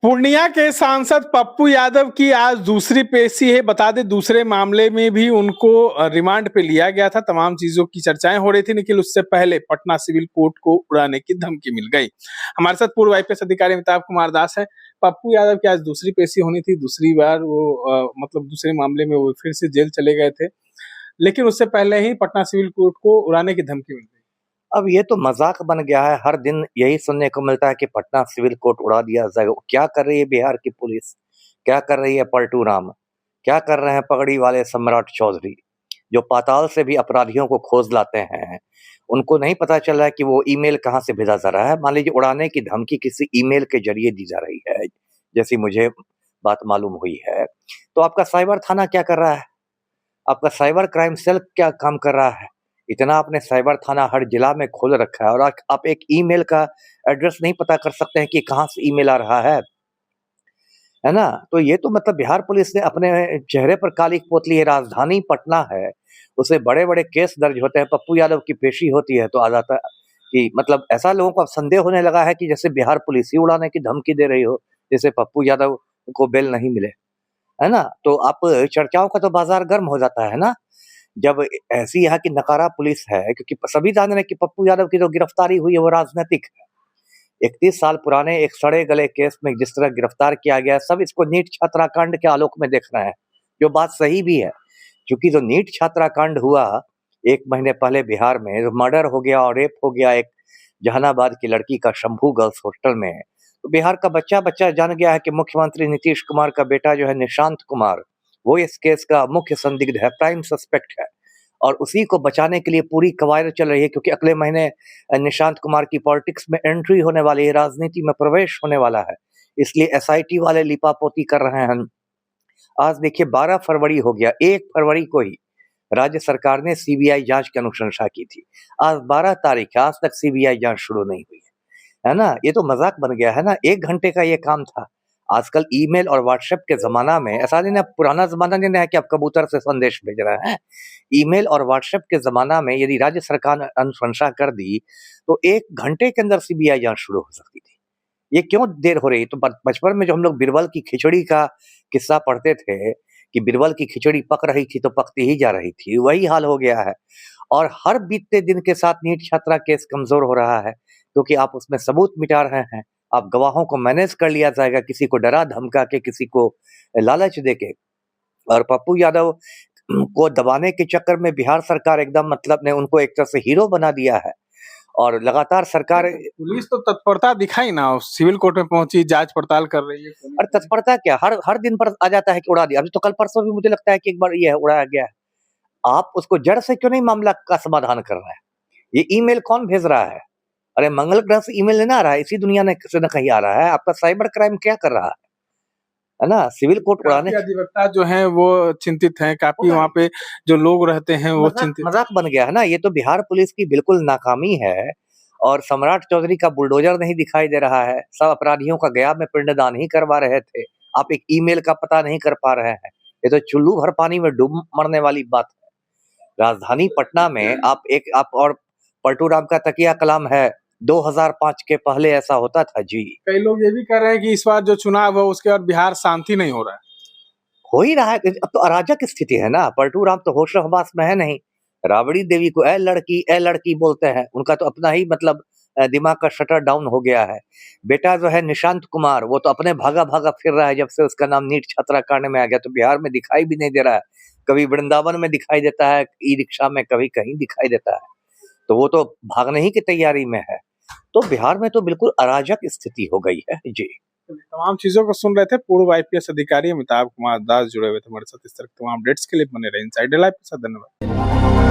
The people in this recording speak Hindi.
पूर्णिया के सांसद पप्पू यादव की आज दूसरी पेशी है। बता दें, दूसरे मामले में भी उनको रिमांड पे लिया गया था। तमाम चीजों की चर्चाएं हो रही थी, लेकिन उससे पहले पटना सिविल कोर्ट को उड़ाने की धमकी मिल गई। हमारे साथ पूर्व आईपीएस अधिकारी अमिताभ कुमार दास है। पप्पू यादव की आज दूसरी पेशी होनी थी। दूसरी बार वो मतलब दूसरे मामले में वो फिर से जेल चले गए थे, लेकिन उससे पहले ही पटना सिविल कोर्ट को उड़ाने की धमकी मिल गई। अब ये तो मजाक बन गया है। हर दिन यही सुनने को मिलता है कि पटना सिविल कोर्ट उड़ा दिया जाएगा। क्या कर रही है बिहार की पुलिस, क्या कर रही है पलटू राम, क्या कर रहे हैं पगड़ी वाले सम्राट चौधरी, जो पाताल से भी अपराधियों को खोज लाते हैं। उनको नहीं पता चल रहा है कि वो ईमेल कहाँ से भेजा जा रहा है। मान लीजिए उड़ाने की धमकी किसी ईमेल के जरिए दी जा रही है, जैसी मुझे बात मालूम हुई है। तो आपका साइबर थाना क्या कर रहा है, आपका साइबर क्राइम सेल क्या काम कर रहा है? इतना आपने साइबर थाना हर जिला में खोल रखा है, और आप एक ईमेल का एड्रेस नहीं पता कर सकते हैं कि कहाँ से ईमेल आ रहा है ना? तो ये तो मतलब बिहार पुलिस ने अपने चेहरे पर कालिख पोत ली है। राजधानी पटना है, उसे बड़े बड़े केस दर्ज होते हैं। पप्पू यादव की पेशी होती है तो आ जाता है कि मतलब ऐसा लोगों को अब संदेह होने लगा है कि जैसे बिहार पुलिस ही उड़ाने की धमकी दे रही हो, जैसे पप्पू यादव को बेल नहीं मिले, है ना? तो आप चर्चाओं का तो बाजार गर्म हो जाता है ना, जब ऐसी यहाँ की नकारा पुलिस है। क्योंकि सभी जान रहे हैं कि पप्पू यादव की जो गिरफ्तारी हुई है वो राजनीतिक है। 31 साल पुराने एक सड़े गले केस में जिस तरह गिरफ्तार किया गया, सब इसको नीट छात्राकांड के आलोक में देख रहे हैं, जो बात सही भी है। क्योंकि जो नीट छात्राकांड हुआ 1 महीने पहले बिहार में, मर्डर हो गया और रेप हो गया एक जहानाबाद की लड़की का शंभू गर्ल्स हॉस्टल में, तो बिहार का बच्चा बच्चा जान गया है कि मुख्यमंत्री नीतीश कुमार का बेटा जो है निशांत कुमार, वो इस केस का मुख्य संदिग्ध है, प्राइम सस्पेक्ट है। और उसी को बचाने के लिए पूरी कवायद चल रही है, क्योंकि अगले महीने निशांत कुमार की पॉलिटिक्स में एंट्री होने वाली है, राजनीति में प्रवेश होने वाला है। इसलिए एसआईटी वाले लिपापोती कर रहे हैं। आज देखिए 12 फरवरी हो गया, 1 फरवरी को ही राज्य सरकार ने सीबीआई जांच की अनुशंसा की थी। आज 12 तारीख है, आज तक सीबीआई जांच शुरू नहीं हुई है ना? ये तो मजाक बन गया है ना। 1 घंटे का ये काम था। आजकल ईमेल और व्हाट्सएप के जमाना में ऐसा नहीं है, पुराना जमाना नहीं है कि आप कबूतर से संदेश भेज रहे हैं। ईमेल और व्हाट्सएप के जमाना में यदि राज्य सरकार ने अनुशंसा कर दी तो 1 घंटे के अंदर सीबीआई जांच शुरू हो सकती थी। ये क्यों देर हो रही? तो बचपन में जो हम लोग बीरबल की खिचड़ी का किस्सा पढ़ते थे कि बीरबल की खिचड़ी पक रही थी तो पकती ही जा रही थी, वही हाल हो गया है। और हर बीतते दिन के साथ नीट छात्रा केस कमजोर हो रहा है, क्योंकि आप उसमें सबूत मिटा रहे हैं। आप गवाहों को मैनेज कर लिया जाएगा, किसी को डरा धमका के, किसी को लालच देके। और पप्पू यादव को दबाने के चक्कर में बिहार सरकार एकदम मतलब ने उनको एक तरह से हीरो बना दिया है। और लगातार सरकार, पुलिस तो तत्परता दिखाई ना, सिविल कोर्ट में पहुंची, जांच पड़ताल कर रही है। और तत्परता क्या, हर हर दिन पर आ जाता है कि उड़ा दिया। अभी तो कल परसों भी मुझे लगता है कि एक बार ये उड़ाया गया है। आप उसको जड़ से क्यों नहीं मामला का समाधान कर रहे हैं? ये ईमेल कौन भेज रहा है? अरे मंगल ग्रह से ईमेल नहीं आ रहा है, इसी दुनिया में से न कहीं आ रहा है। आपका साइबर क्राइम क्या कर रहा है ना? सिविल कोर्ट उड़ाने, अधिवक्ता जो है वो चिंतित हैं, काफी वहाँ पे जो लोग रहते हैं वो चिंतित। मजाक बन गया है ना। ये तो बिहार पुलिस की बिल्कुल नाकामी है। और सम्राट चौधरी का बुलडोजर नहीं दिखाई दे रहा है। सब अपराधियों का गया में पिंडदान ही करवा रहे थे, आप एक ईमेल का पता नहीं कर पा रहे हैं। ये तो चुल्लू भर पानी में डूब मरने वाली बात है। राजधानी पटना में आप और पलटू राम का तकिया कलाम है। 2005 के पहले ऐसा होता था जी। कई लोग ये भी कह रहे हैं कि इस बार जो चुनाव है उसके बाद बिहार शांति नहीं हो रहा है। हो ही रहा है। अब तो अराजक स्थिति है ना। पलटू राम तो होश हवास में है नहीं। राबड़ी देवी को ए लड़की बोलते हैं। उनका तो अपना ही मतलब दिमाग का शटर डाउन हो गया है। बेटा जो है निशांत कुमार, वो तो अपने भागा भागा फिर रहा है जब से उसका नाम नीट छात्राकांड में आ गया। तो बिहार में दिखाई भी नहीं दे रहा है। कभी वृंदावन में दिखाई देता है ई रिक्शा में, कभी कहीं दिखाई देता है। तो वो तो भागने ही की तैयारी में है। तो बिहार में तो बिल्कुल अराजक स्थिति हो गई है जी। तमाम चीजों को सुन रहे थे पूर्व आईपीएस अधिकारी अमिताभ कुमार दास, जुड़े हुए थे हमारे साथ। इस तरह के तमाम अपडेट्स के लिए बने रहे इनसाइडर लाइव के साथ। धन्यवाद।